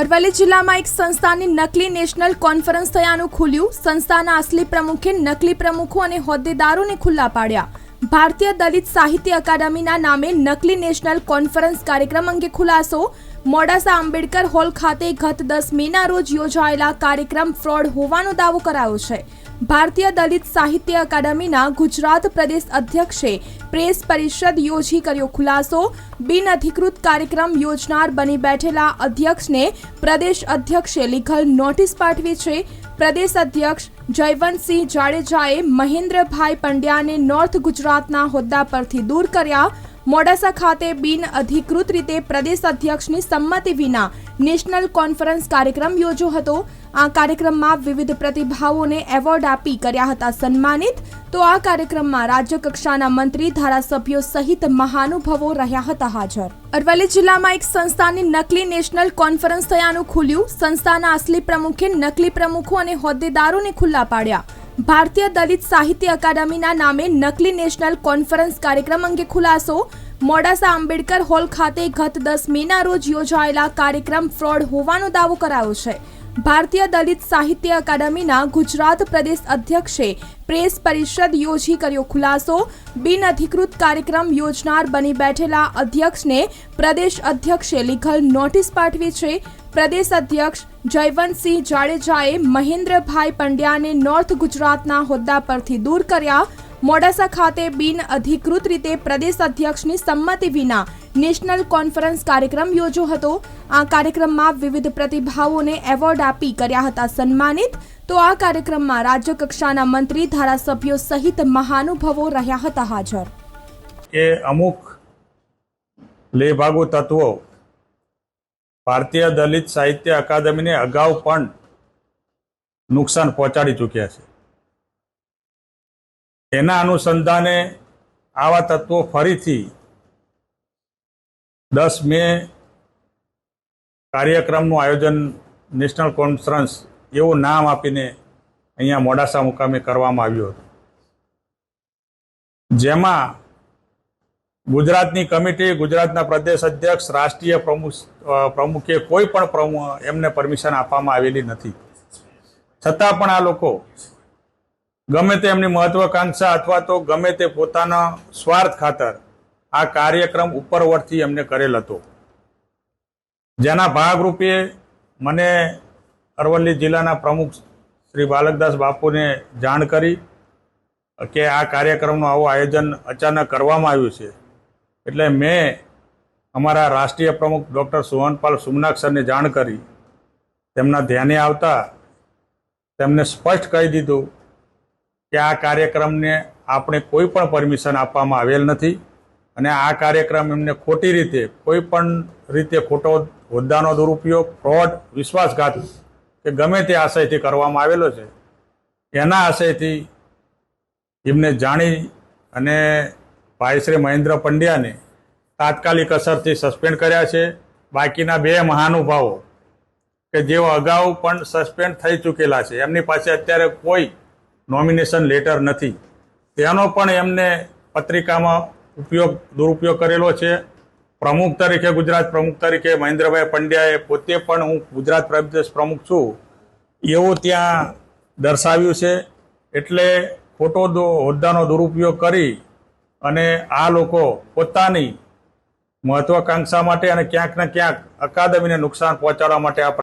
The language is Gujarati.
અરવલ્લી જિલ્લામાં એક સંસ્થાની નકલી નેશનલ કોન્ફરન્સ થયાનું ખુલ્યું। સંસ્થાના અસલી પ્રમુખે નકલી પ્રમુખો અને હોદ્દેદારોને ખુલ્લા પાડ્યા। ભારતીય દલિત સાહિત્ય અકાદમીના નામે નકલી નેશનલ કોન્ફરન્સ કાર્યક્રમ અંગે ખુલાસો। મોડાસા આંબેડકર હોલ ખાતે ગત 10 મેના રોજ યોજાયેલા કાર્યક્રમ ફ્રોડ હોવાનો દાવો કરાયો છે। ભારતીય દલિત સાહિત્ય અકાદમીના ગુજરાત પ્રદેશ અધ્યક્ષે પ્રેસ પરિષદ યોજી કર્યો ખુલાસો। બિન અધિકૃત કાર્યક્રમ યોજનાર બની બેઠેલા અધ્યક્ષને પ્રદેશ અધ્યક્ષે લીગલ નોટિસ પાઠવી છે। પ્રદેશ અધ્યક્ષ જયવંતસિંહ જાડેજાએ મહેન્દ્રભાઈ પંડ્યાને નોર્થ ગુજરાતના હોદ્દા પરથી દૂર કર્યા। મોડાસા ખાતે બિન અધિકૃત રીતે પ્રદેશ અધ્યક્ષની સંમતિ વિના નેશનલ કોન્ફરન્સ કાર્યક્રમ યોજ્યો હતો। આ કાર્યક્રમમાં વિવિધ પ્રતિભાઓને એવોર્ડ આપી કર્યા હતા સન્માનિત। તો આ કાર્યક્રમમાં રાજ્ય કક્ષાના મંત્રી ધારાસભ્યો સહિત મહાનુભાવો રહ્યા હતા હાજર। અરવલ્લી જિલ્લામાં એક સંસ્થાની નકલી નેશનલ કોન્ફરન્સ થયાનું ખુલ્યું। સંસ્થાના અસલી પ્રમુખે નકલી પ્રમુખો અને હોદ્દેદારોને ખુલ્લા પાડ્યા। ભારતીય દલિત સાહિત્ય અકાદમીના નામે નકલી નેશનલ કોન્ફરન્સ કાર્યક્રમ અંગે ખુલાસો। મોડાસા આંબેડકર હોલ ખાતે ગત 10 મેના રોજ યોજાયેલા કાર્યક્રમ ફ્રોડ હોવાનો દાવો કરાયો છે। ભારતીય દલિત સાહિત્ય અકાદમીના ગુજરાત પ્રદેશ અધ્યક્ષે પ્રેસ પરિષદ યોજી કર્યો ખુલાસો। બિન અધિકૃત કાર્યક્રમ યોજનાર બની બેઠેલા અધ્યક્ષને પ્રદેશ અધ્યક્ષે લીગલ નોટિસ પાઠવી છે। પ્રદેશ અધ્યક્ષ જયવંતસિંહ જાડેજાએ મહેન્દ્રભાઈ પંડ્યાને નોર્થ ગુજરાતના હોદ્દા પરથી દૂર કર્યા। મોડાસા ખાતે બિન અધિકૃત રીતે પ્રદેશ અધ્યક્ષની સંમતિ વિના નેશનલ કોન્ફરન્સ કાર્યક્રમ યોજ્યો હતો। આ કાર્યક્રમમાં વિવિધ પ્રતિભાઓને એવોર્ડ આપી કર્યા હતા સન્માનિત। તો આ કાર્યક્રમમાં રાજ્ય કક્ષાના મંત્રી ધારાસભ્યો સહિત મહાનુભાવો રહ્યા હતા હાજર। એ અમુક લેભાગુ તત્વો ભારતીય દલિત સાહિત્ય અકાદમીને અગાઉ પણ નુકસાન પહોંચાડી ચૂક્યા છે। એના અનુસંધાને આવા તત્વો ફરીથી 10 મે કાર્યક્રમનું આયોજન નેશનલ કોન્ફરન્સ એવું નામ આપીને અહીંયા મોડાસા મુકામે કરવામાં આવ્યું હતું, જેમાં ગુજરાતની કમિટી, ગુજરાતના પ્રદેશ અધ્યક્ષ, રાષ્ટ્રીય પ્રમુખે કોઈ પણ એમને પરમિશન આપવામાં આવેલી નથી। છતાં પણ આ લોકો ગમે તે એમની મહત્વાકાંક્ષા અથવા તો ગમે તે પોતાના સ્વાર્થ ખાતર આ કાર્યક્રમ ઉપરવટથી એમને કરેલ હતો, જેના ભાગરૂપે મને અરવલ્લી જિલ્લાના પ્રમુખ શ્રી બાલકદાસ બાપુને જાણ કરી કે આ કાર્યક્રમનું આવું આયોજન અચાનક કરવામાં આવ્યું છે। એટલે મેં અમારા રાષ્ટ્રીય પ્રમુખ ડૉક્ટર સોહનપાલ સોમનાક્ષરને જાણ કરી, તેમના ધ્યાને આવતા તેમને સ્પષ્ટ કહી દીધું કે આ કાર્યક્રમને આપણે કોઈ પણ પરમિશન આપવામાં આવેલ નથી અને આ કાર્યક્રમ એમને ખોટી રીતે, કોઈ પણ રીતે ખોટો હોદ્દાનો દુરુપયોગ, ફ્રોડ, વિશ્વાસઘાત કે ગમે તે આશયથી કરવામાં આવેલો છે। એના આશયથી એમને જાણી અને ભાઈ શ્રી મહેન્દ્ર પંડ્યાને તાત્કાલિક અસરથી સસ્પેન્ડ કર્યા છે। બાકીના 2 મહાનુભાવો કે જેઓ અગાઉ પણ સસ્પેન્ડ થઈ ચૂકેલા છે, એમની પાસે અત્યારે કોઈ નોમિનેશન લેટર નથી, તેનો પણ એમને પત્રિકામાં દુરુપયોગ કરેલો છે। પ્રમુખ તરીકે, ગુજરાત પ્રમુખ તરીકે મહેન્દ્રભાઈ પંડ્યાએ પોતે પણ હું ગુજરાત પ્રદેશ પ્રમુખ છું એવું ત્યાં દર્શાવ્યું છે। એટલે ખોટો હોદ્દાનો દુરુપયોગ કરી અને આ લોકો પોતાની મહત્વાકાંક્ષા માટે અને ક્યાંક ને ક્યાંક અકાદમીને નુકસાન પહોંચાડવા માટે આ